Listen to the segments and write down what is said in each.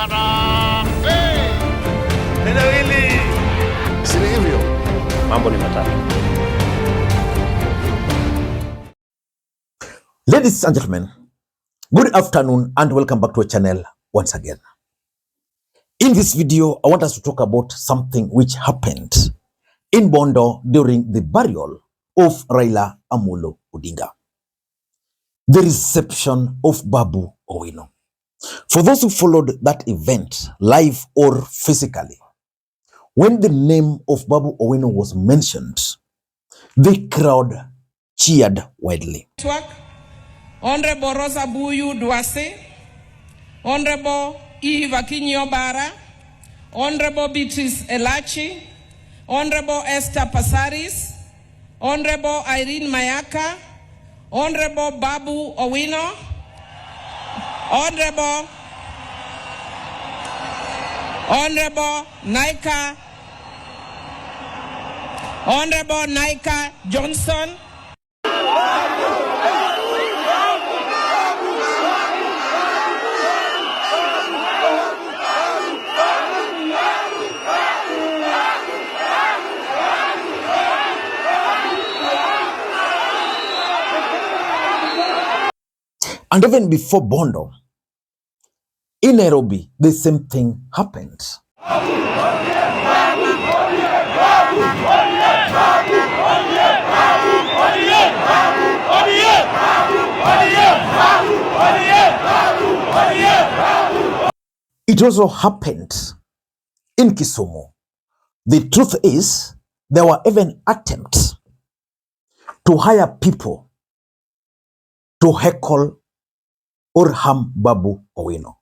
Eneo hili si hivyo. Mambo ni matatu. Ladies and gentlemen, good afternoon and welcome back to our channel once again. In this video, I want us to talk about something which happened in Bondo during the burial of Raila Odinga. The reception of Babu Owino. For those who followed that event live or physically, when the name of Babu Owino was mentioned, the crowd cheered widely. Honorable Rosa Buyu Dwase, Honorable Eve Akinyi-Obara, Honorable Beatrice Elachi, Honorable Esther Passaris, Honorable Irene Mayaka, Honorable Babu Owino, Honorable Naika Johnson, and even before Bondo, in Nairobi, the same thing happened. It also happened in Kisumu. The truth is, there were even attempts to hire people to heckle or harm Babu Owino.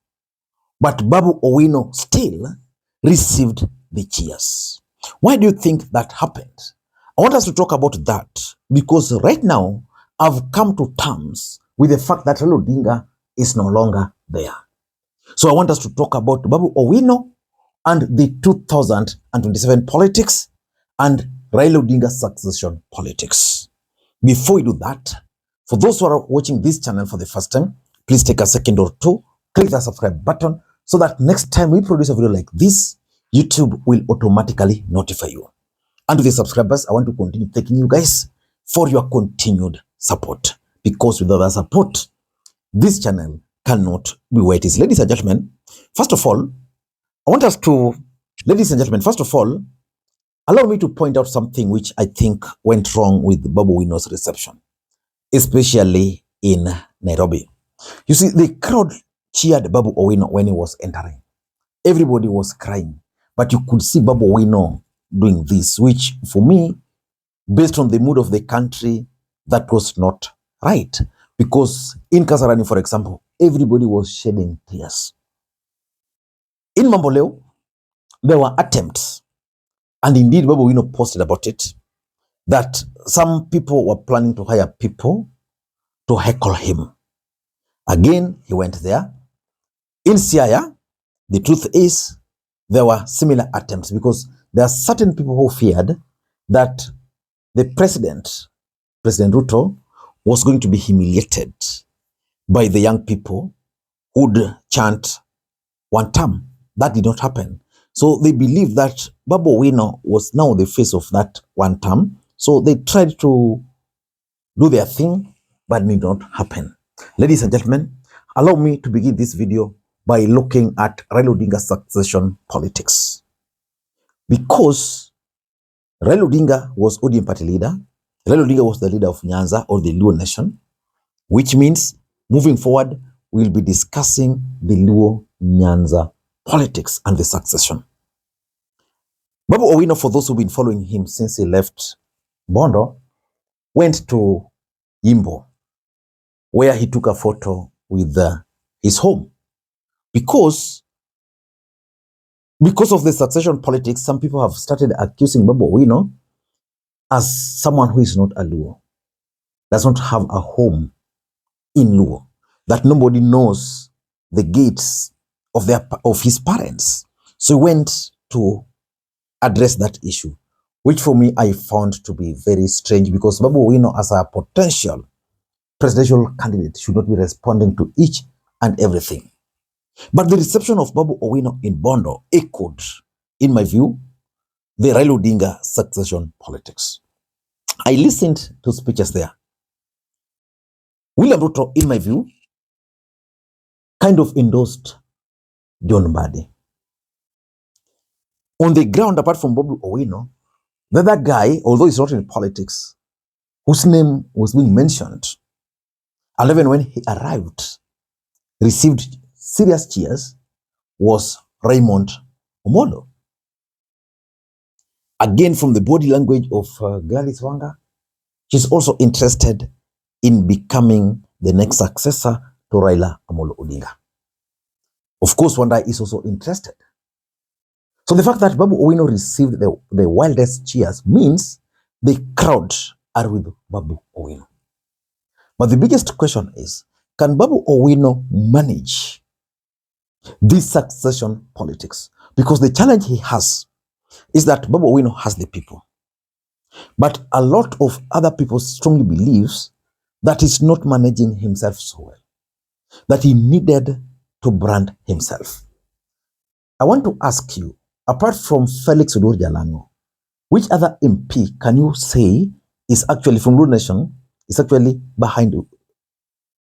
But Babu Owino still received the cheers. Why do you think that happened? I want us to talk about that because right now I've come to terms with the fact that Raila Odinga is no longer there. So I want us to talk about Babu Owino and the 2027 politics and Raila Odinga's succession politics. Before we do that, for those who are watching this channel for the first time, please take a second or two, click the subscribe button so that next time we produce a video like this, YouTube will automatically notify you. And to the subscribers, I want to continue thanking you guys for your continued support. Because without the support, this channel cannot be where it is. Ladies and gentlemen, first of all, allow me to point out something which I think went wrong with Babu Owino's reception, especially in Nairobi. You see, the crowd cheered Babu Owino when he was entering. Everybody was crying, but you could see Babu Owino doing this, which for me, based on the mood of the country, that was not right. Because in Kasarani, for example, everybody was shedding tears. In Mamboleo, there were attempts, and indeed Babu Owino posted about it, that some people were planning to hire people to heckle him. Again, he went there. In Siaya, the truth is, there were similar attempts because there are certain people who feared that the President Ruto, was going to be humiliated by the young people who would chant one term. That did not happen. So they believed that Babu Owino was now the face of that one term. So they tried to do their thing, but it did not happen. Ladies and gentlemen, allow me to begin this video by looking at Raila Odinga's succession politics. Because Raila Odinga was ODM party leader, Raila Odinga was the leader of Nyanza or the Luo nation, which means moving forward, we'll be discussing the Luo Nyanza politics and the succession. Babu Owino, for those who've been following him since he left Bondo, went to Yimbo, where he took a photo with his home. Because of the succession politics, some people have started accusing Babu Owino as someone who is not a Luo, does not have a home in Luo, that nobody knows the gates of his parents. So he went to address that issue, which for me I found to be very strange, because Babu Owino as a potential presidential candidate should not be responding to each and everything. But the reception of Babu Owino in Bondo echoed, in my view, the Raila Odinga succession politics. I listened to speeches there. William Ruto, in my view, kind of endorsed John Mbadi. On the ground, apart from Babu Owino, the other guy, although he's not in politics, whose name was being mentioned, and even when he arrived, received serious cheers, was Raymond Omolo. Again, from the body language of Gladys Wanga, she's also interested in becoming the next successor to Raila Amolo Odinga. Of course, Wanda is also interested. So the fact that Babu Owino received the wildest cheers means the crowd are with Babu Owino. But the biggest question is, can Babu Owino manage this succession politics? Because the challenge he has is that Babu Owino has the people. But a lot of other people strongly believes that he's not managing himself so well, that he needed to brand himself. I want to ask you, apart from Felix Oduor Jalango, which other MP can you say is actually from Luo Nation, is actually behind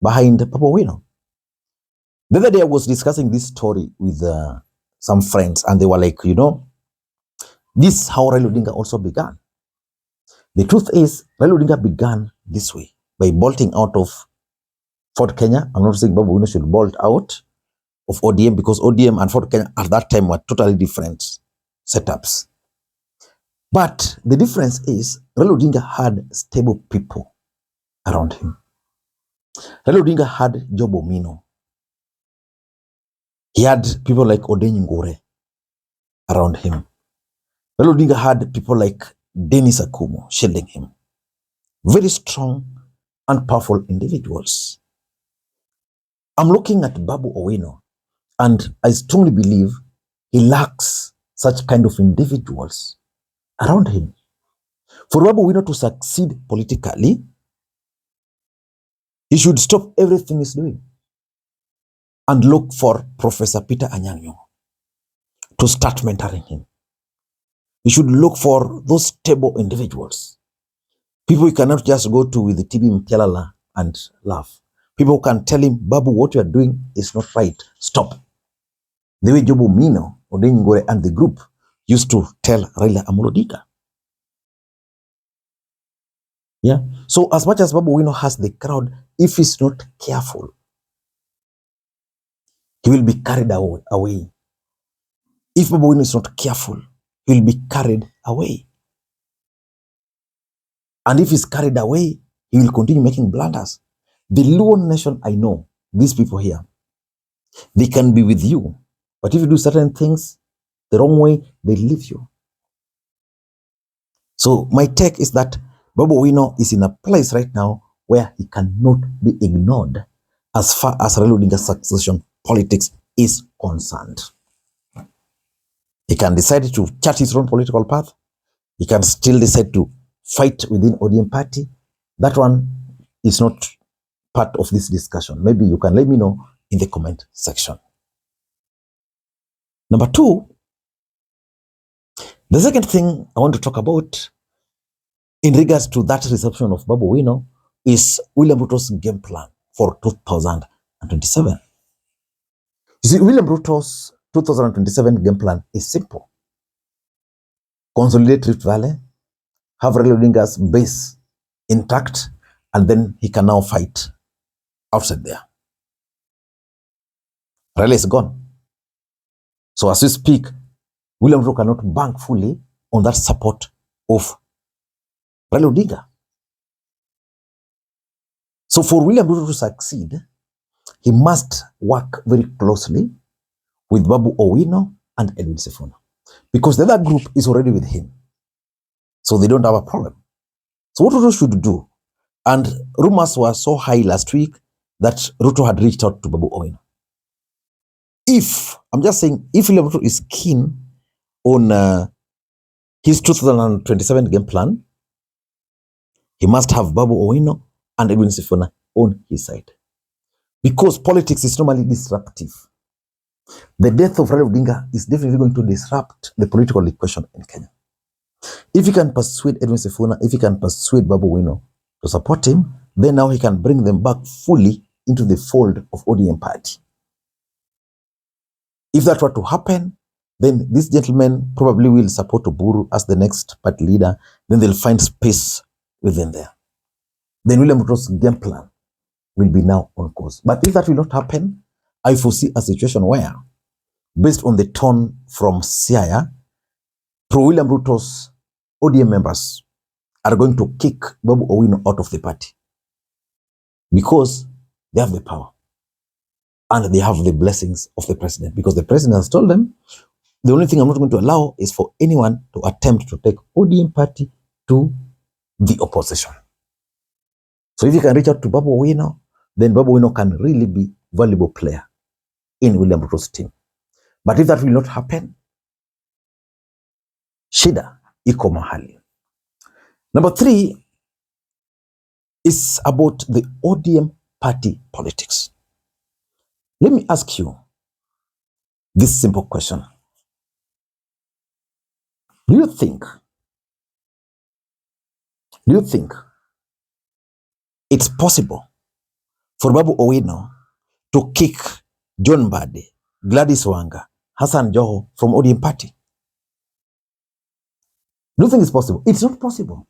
Babu Owino? The other day I was discussing this story with some friends, and they were like, this is how Raila Odinga also began. The truth is, Raila Odinga began this way, by bolting out of Fort Kenya. I'm not saying Babu Owino should bolt out of ODM, because ODM and Fort Kenya at that time were totally different setups. But the difference is, Raila Odinga had stable people around him. Raila Odinga had Job Omino. He had people like Odenyi Ngure around him. Raila Odinga had people like Dennis Akumu shielding him. Very strong and powerful individuals. I'm looking at Babu Owino, and I strongly believe he lacks such kind of individuals around him. For Babu Owino to succeed politically, he should stop everything he's doing and look for Professor Peter Anyang' Nyong'o to start mentoring him. He should look for those stable individuals. People you cannot just go to with the TB Mpialala and laugh. People who can tell him, Babu, what you are doing is not right. Stop. The way Job Omino, Odenyi Ngure, and the group used to tell Raila Amolo Odinga. Yeah. So as much as Babu Owino has the crowd, if he's not careful, he will be carried away. If Babu Owino is not careful, he will be carried away. And if he's carried away, he will continue making blunders. The Luo Nation, I know, these people here, they can be with you. But if you do certain things the wrong way, they leave you. So my take is that Babu Owino is in a place right now where he cannot be ignored as far as Raila Odinga's succession politics is concerned. He can decide to chart his own political path. He can still decide to fight within ODM party. That one is not part of this discussion. Maybe you can let me know in the comment section. Number two, the second thing I want to talk about in regards to that reception of Babu Owino is William Ruto's game plan for 2027. You see, William Ruto's 2027 game plan is simple. Consolidate Rift Valley, have Raila Odinga's base intact, and then he can now fight outside there. Raila is gone. So as we speak, William Ruto cannot bank fully on that support of Raila Odinga. So for William Ruto to succeed, he must work very closely with Babu Owino and Edwin Sifuna, because the other group is already with him. So they don't have a problem. So what Ruto should do, and rumors were so high last week that Ruto had reached out to Babu Owino. I'm just saying, if William Ruto is keen on his 2027 game plan, he must have Babu Owino and Edwin Sifuna on his side. Because politics is normally disruptive. The death of Raila Odinga is definitely going to disrupt the political equation in Kenya. If he can persuade Edwin Sifuna, if he can persuade Babu Owino to support him, then now he can bring them back fully into the fold of ODM party. If that were to happen, then this gentleman probably will support Oburu as the next party leader. Then they'll find space within there. Then William Ruto's game plan will be now on course. But if that will not happen, I foresee a situation where, based on the tone from Siaya, pro-William Ruto's ODM members are going to kick Babu Owino out of the party because they have the power and they have the blessings of the president, because the president has told them, the only thing I'm not going to allow is for anyone to attempt to take ODM party to the opposition. So if you can reach out to Babu Owino, then Babu Owino can really be a valuable player in William Ruto's team. But if that will not happen, shida iko mahali. Number 3 is about the ODM party politics. Let me ask you this simple question. Do you think it's possible for Babu Owino to kick John Mbadi, Gladys Wanga, Hassan Joho from ODM party? Do you think it's possible? It's not possible.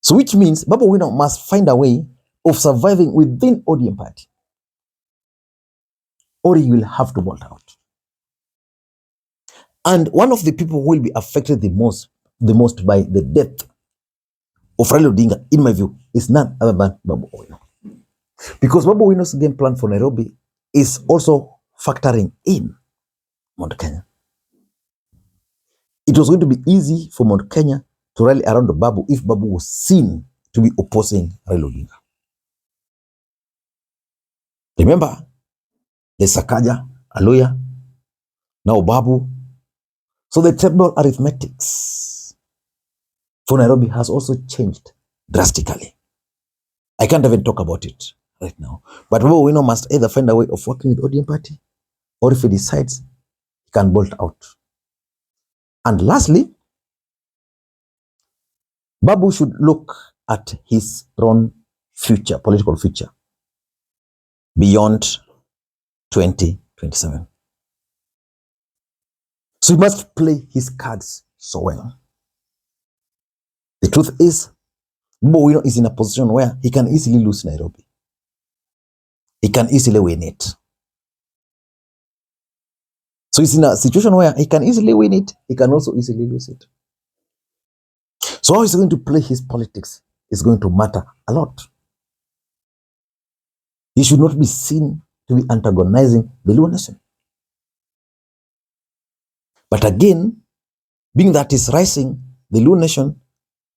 So which means Babu Owino must find a way of surviving within ODM party, or he will have to bolt out. And one of the people who will be affected the most by the death of Raila Odinga, in my view, is none other than Babu Owino. Because Babu Owino's game plan for Nairobi is also factoring in Mount Kenya. It was going to be easy for Mount Kenya to rally around Babu if Babu was seen to be opposing Raila Odinga. Remember, there's Sakaja, Aloya, now Babu. So the tribal arithmetics for Nairobi has also changed drastically. I can't even talk about it right now. But Babu Owino must either find a way of working with ODM party, or if he decides, he can bolt out. And lastly, Babu should look at his own future, political future, beyond 2027. So he must play his cards so well. The truth is, Babu Owino is in a position where he can easily lose Nairobi. He can easily win it. So he's in a situation where he can easily win it, he can also easily lose it. So how he's going to play his politics is going to matter a lot. He should not be seen to be antagonizing the Luo nation. But again, being that is rising, the Luo nation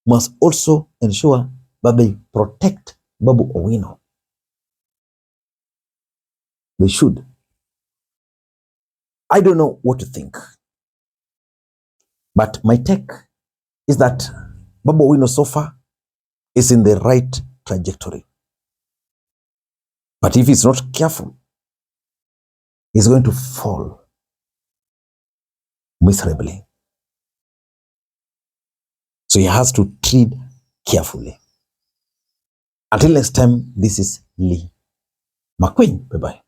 must also ensure that they protect Babu Owino. They should. I don't know what to think. But my take is that Babu Owino so far is in the right trajectory. But if he's not careful, he's going to fall miserably. So he has to tread carefully. Until next time, this is Lee Makwiny. Bye-bye.